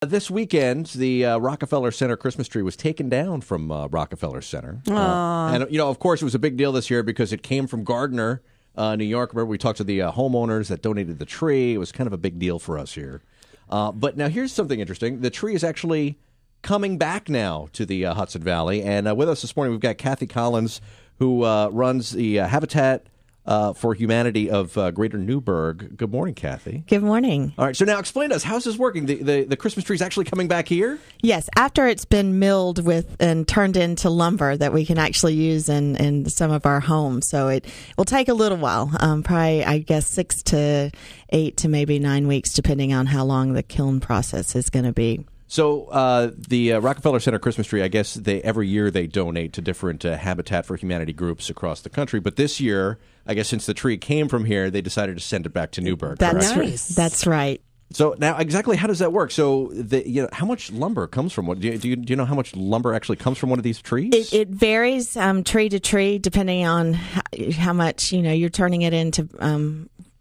This weekend, the Rockefeller Center Christmas tree was taken down from Rockefeller Center. And, of course, it was a big deal this year because it came from Gardner, New York. Remember, we talked to the homeowners that donated the tree. It was kind of a big deal for us here. But now here's something interesting. The tree is actually coming back now to the Hudson Valley. And with us this morning, we've got Cathy Collins, who runs the Habitat for Humanity of Greater Newburgh. Good morning, Cathy. Good morning. All right, so now explain to us, how's this working? The Christmas tree is actually coming back here? Yes, after it's been milled with and turned into lumber that we can actually use in some of our homes. So it will take a little while, probably, I guess, 6 to 8 to maybe 9 weeks, depending on how long the kiln process is going to be. So the Rockefeller Center Christmas tree, I guess every year they donate to different Habitat for Humanity groups across the country. But this year, I guess since the tree came from here, they decided to send it back to Newburgh. That's nice. That's right. So now, exactly how does that work? So, how much lumber comes from what? Do you know how much lumber actually comes from one of these trees? It varies tree to tree, depending on how much you're turning it into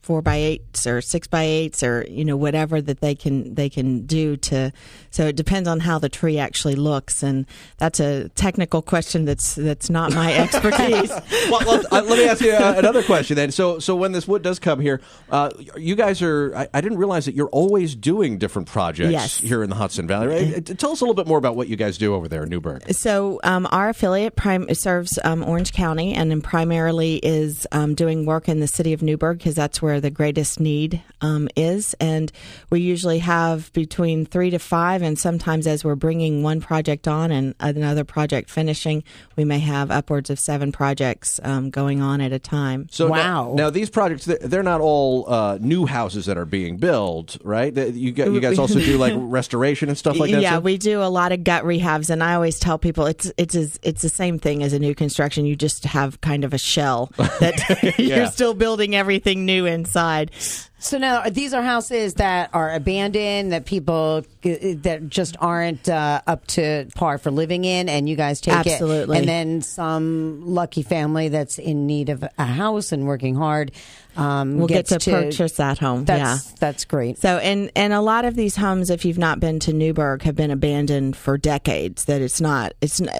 4x8s or 6x8s or whatever that they can do to. So it depends on how the tree actually looks, and that's a technical question that's not my expertise. Well, let me ask you another question then. So when this wood does come here, you guys are. I didn't realize that you're always doing different projects here in the Hudson Valley. Right? Tell us a little bit more about what you guys do over there in Newburgh. So our affiliate serves Orange County, and then primarily is doing work in the city of Newburgh because that's where the greatest need is. And we usually have between 3 to 5, and sometimes as we're bringing one project on and another project finishing, we may have upwards of 7 projects going on at a time. So wow. Now these projects, they're not all new houses that are being built, right? You guys also do like restoration and stuff like that? Yeah, too? we do a lot of gut rehabs, and I always tell people it's the same thing as a new construction. You just have kind of a shell that you're still building everything new inside. So now these are houses that are abandoned, that people that just aren't up to par for living in, and you guys take Absolutely. it. And then some lucky family that's in need of a house and working hard we'll get to purchase that home. That's great. So and a lot of these homes, if you've not been to Newburgh, have been abandoned for decades. That it's not.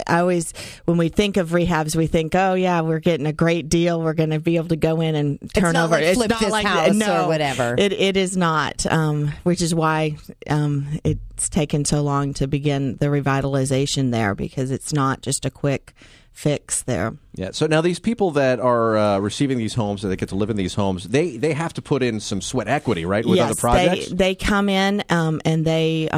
I always, when we think of rehabs, we think, oh yeah, we're getting a great deal. We're going to be able to go in and turn over. Like flip this house or whatever. It is not, which is why it's taken so long to begin the revitalization there, because it's not just a quick fix there. Yeah. So now these people that are receiving these homes, that they get to live in these homes, they have to put in some sweat equity, right, with other projects? They come in and they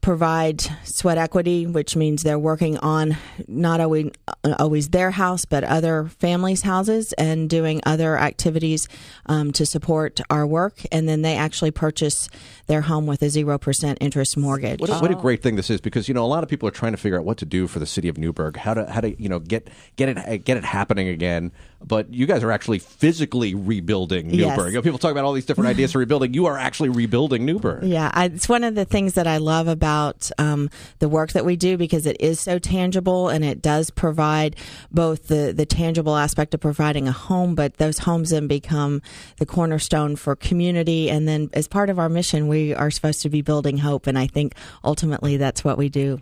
provide sweat equity, which means they're working on not always their house, but other families' houses and doing other activities to support our work. And then they actually purchase their home with a 0% interest mortgage. What a great thing this is, because a lot of people are trying to figure out what to do for the city of Newburgh, how to get it happening again. But you guys are actually physically rebuilding Newburgh. Yes. People talk about all these different ideas for rebuilding. You are actually rebuilding Newburgh. Yeah, it's one of the things that I love about the work that we do, because it is so tangible, and it does provide both the tangible aspect of providing a home, but those homes then become the cornerstone for community. And then as part of our mission, we are supposed to be building hope, and I think ultimately that's what we do.